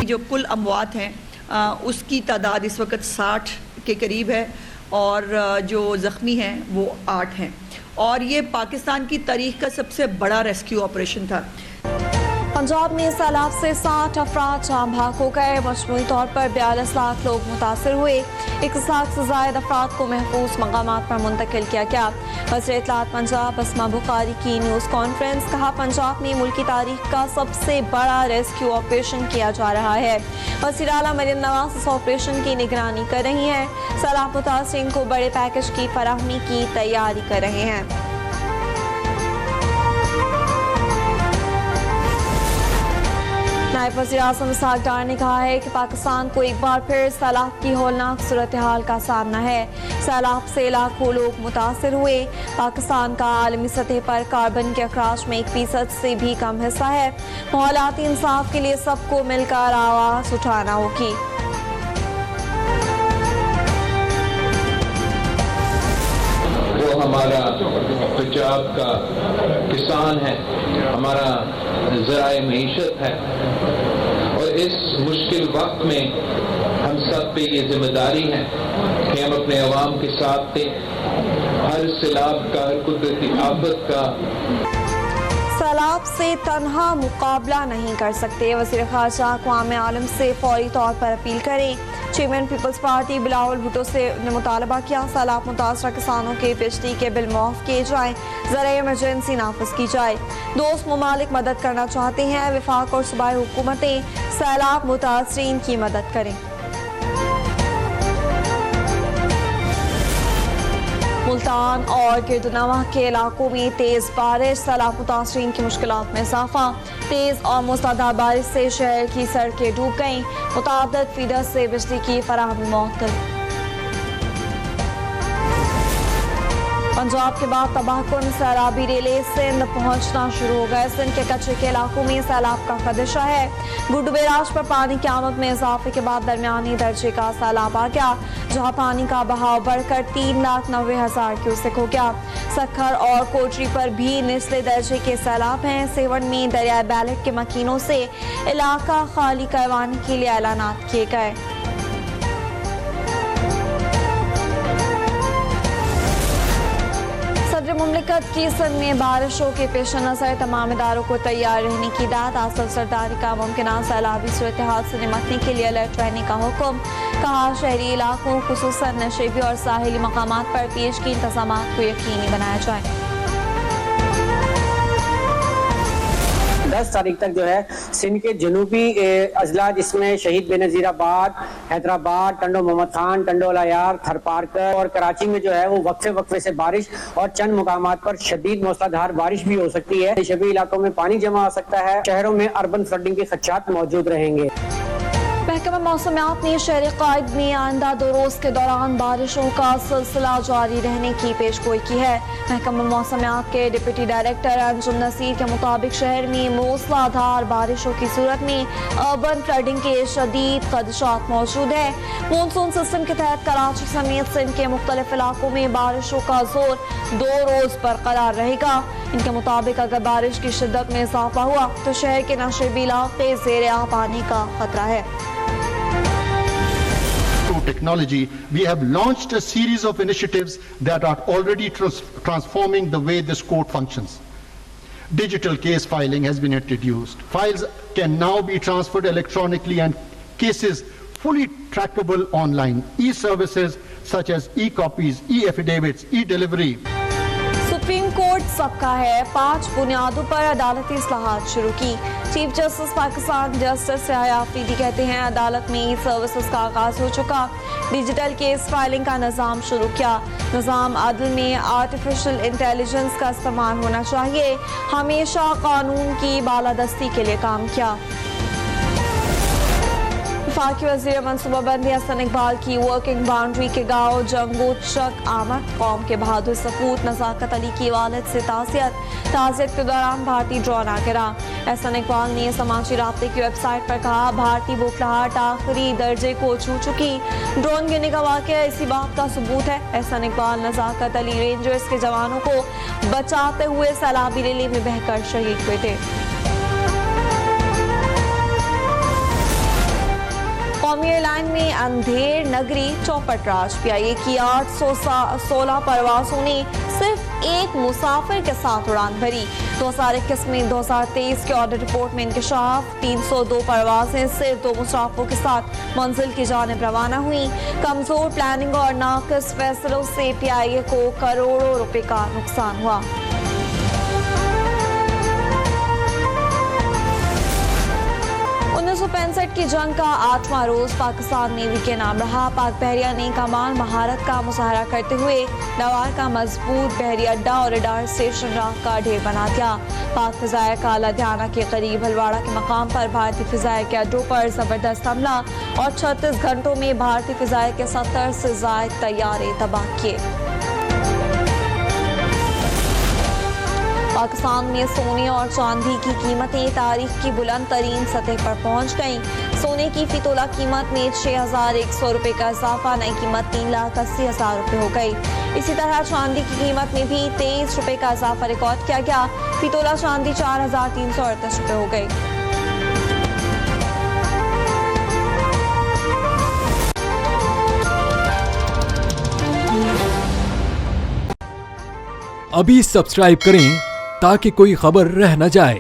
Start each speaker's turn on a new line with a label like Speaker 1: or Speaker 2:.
Speaker 1: जो कुल अमवात हैं उसकी तादाद इस वक्त 60 के करीब है और जो ज़ख्मी हैं वो 8 हैं और ये पाकिस्तान की तारीख का सबसे बड़ा रेस्क्यू ऑपरेशन था।
Speaker 2: पंजाब में सैलाब से 60 अफराद जाम भाग हो गए। मजमूई तौर पर 42 लाख लोग मुतासर हुए। 1 लाख से ज़ायद अफराद को महफूज मकामात पर मुंतकिल किया गया। वज़ीर इत्तलात पंजाब अस्मा बुखारी की न्यूज़ कॉन्फ्रेंस। कहा, पंजाब में मुल्क की तारीख का सबसे बड़ा रेस्क्यू ऑपरेशन किया जा रहा है। वज़ीर आला मरियम नवाज इस ऑपरेशन की निगरानी कर रही हैं। सैलाब मुतासरीन को बड़े पैकेज की फराहमी की तैयारी कर रहे हैं। नायब वज़ीर आज़म इसहाक डार ने कहा है कि पाकिस्तान को एक बार फिर सैलाब की हौलनाक सूरत हाल का सामना है। सैलाब से लाखों लोग मुतासर हुए। पाकिस्तान का आलमी सतह पर कार्बन के अखराज में 1% से भी कम हिस्सा है। माहौलियाती इंसाफ के लिए सबको मिलकर आवाज़ उठाना होगी।
Speaker 3: वो हमारा पंजाब का किसान है, हमारा ज़राए मईशत है और इस मुश्किल वक्त में हम सब पे ये जिम्मेदारी है कि हम अपने अवाम के साथ थे। हर सैलाब का, हर कुदरती आफत का
Speaker 2: सैलाब से तन्हा मुकाबला नहीं कर सकते। वज़ीर ख़ारजा अक़वाम आलम से फौरी तौर पर अपील करें। Chairman peoples party Bilawal Bhutto से ने मुतालबा किया, सैलाब मुतासरा किसानों के बिजली के बिल माफ़ किए जाएँ, ज़राए इमरजेंसी नाफिज की जाए। दोस्त ममालिक मदद करना चाहते हैं, वफाक और सूबाई हुकूमतें सैलाब मुतासरीन की मदद करें। मुल्तान और गिरदनवा के इलाकों में तेज बारिश, सैलाब मुतासरीन की मुश्किलात में इजाफा। तेज और मूसलाधार बारिश से शहर की सड़कें डूब गईं। मुताअद्दिद फीडर से बिजली की फराहमी मुअत्तल। पंजाब के बाद तबाहकुन सैलाबी रेलें सिंध पहुंचना शुरू हो गए। सिंध के कच्चे के इलाकों में सैलाब का खदशा है। गुड्डू बैराज पर पानी की आमद में इजाफे के बाद दरमियानी दर्जे का सैलाब आ गया, जहां पानी का बहाव बढ़कर 3,90,000 क्यूसेक हो गया। सखर और कोटरी पर भी निचले दर्जे के सैलाब हैं। सेवन में दरियाए बैलेट के मकीनों से इलाका खाली करवाने के लिए ऐलानात किए गए। सदर मुमलिकत की सिंध में बारिशों के पेश नज़र तमाम इदारों को तैयार रहने की दाद। आसिफ सरदारी का मुमकिन सैलाबी सूरत हाल से निपटने के लिए अलर्ट रहने का हुक्म। कहा, शहरी इलाकों खुसूसन नशेबी और साहिली मकामात पर पेश की इंतजामात को यकीनी बनाया जाए।
Speaker 4: 10 तारीख तक जो है सिंध के जनूबी अजला जिसमें शहीद बेनज़ीराबाद, हैदराबाद, टंडो मोहम्मद खान, टंडो अलायार, थरपारकर और कराची में जो है वो वक्फे से बारिश और चंद मुकामात पर शदीद मूसलाधार बारिश भी हो सकती है। शबी इलाकों में पानी जमा हो सकता है। शहरों में अर्बन फ्लडिंग के खदशात मौजूद रहेंगे।
Speaker 2: महकमा मौसमियात ने शहर कायद में आइंदा 2 रोज के दौरान बारिशों का सिलसिला जारी रहने की पेशगोई की है। महकमा मौसमियात के डिप्टी डायरेक्टर अंजुम नसीर के मुताबिक शहर में मूसलाधार बारिशों की सूरत में अर्बन फ्लडिंग के शदीद खदशात मौजूद है। मानसून सिस्टम के तहत कराची समेत सिंध के मुख्तलिफ इलाकों में बारिशों का जोर 2 रोज बरकरार रहेगा। इनके मुताबिक अगर बारिश की शिद्दत में इजाफा हुआ तो शहर के नशेबी इलाके ज़ेर आब आने का खतरा है।
Speaker 5: Technology, we have launched a series of initiatives that are already transforming the way this court functions. Digital case filing has been introduced. Files can now be transferred electronically and cases fully trackable online. E-services such as e-copies, e-affidavits, e-delivery.
Speaker 2: Supreme court सबका है, 5 बुनियादों पर अदालती इस्लाहात शुरू की। Chief justice Pakistan justice Yahya Afridi कहते हैं, अदालत में ई सर्विसेज का आगाज हो चुका। डिजिटल केस फाइलिंग का निज़ाम शुरू किया। निज़ाम अदल में आर्टिफिशियल इंटेलिजेंस का इस्तेमाल होना चाहिए। हमेशा कानून की बालादस्ती के लिए काम किया। वफाकी वज़ीर मनसूबाबंदी हसन इकबाल की वर्किंग बाउंड्री के गाँव जंगो चक आमद कौम के बहादुर सपूत नज़ाकत अली की वालिद से ताज़ियत के दौरान भारतीय ड्रोन आ गिरा। हसन इकबाल ने समाजी राब्ते की वेबसाइट पर कहा, भारतीय बुखलाहट आखिरी दर्जे को छू चुकी। ड्रोन गिरने का वाक़या इसी बात का सबूत है। हसन इकबाल नज़ाकत अली रेंजर्स के जवानों को बचाते हुए सैलाबी रैली में बहकर शहीद हुए थे। कौमी एयरलाइन में अंधेर नगरी चौपट राज। PIA की 816 परवाजों ने सिर्फ एक मुसाफिर के साथ उड़ान भरी। 2021 में 2023 के ऑडिट रिपोर्ट में इंकशाफ 302 परवाजें सिर्फ 2 मुसाफिरों के साथ मंजिल की जानिब रवाना हुई। कमजोर प्लानिंग और नाक़िस फैसलों से PIA को करोड़ों रुपए का नुकसान हुआ। 1965 की जंग का 8वां रोज पाकिस्तान नेवी के नाम रहा। पाक बहरिया ने कमाल महारत का मुजाहरा करते हुए लाहौर का मजबूत बहरी अड्डा और रडार स्टेशन राख का ढेर बना दिया। पाक फिजाया का लुधियाना के करीब हलवाड़ा के मकाम पर भारतीय फिजाया के अड्डों पर जबरदस्त हमला और 36 घंटों में भारतीय फिजाया के 70 से ज्यादा तैयारे तबाह किए। पाकिस्तान में सोने और चांदी की कीमतें तारीख की बुलंद तरीन सतह पर पहुंच गईं। सोने की फी तोला कीमत में 6,100 रुपए का इजाफा, नई कीमत 3,80,000 रुपए हो गई। इसी तरह चांदी की कीमत में भी 23 रुपए का इजाफा रिकॉर्ड किया गया। फी तोला चांदी 4,338 रुपए हो गई।
Speaker 6: अभी सब्सक्राइब करें ताकि कोई खबर रह न जाए।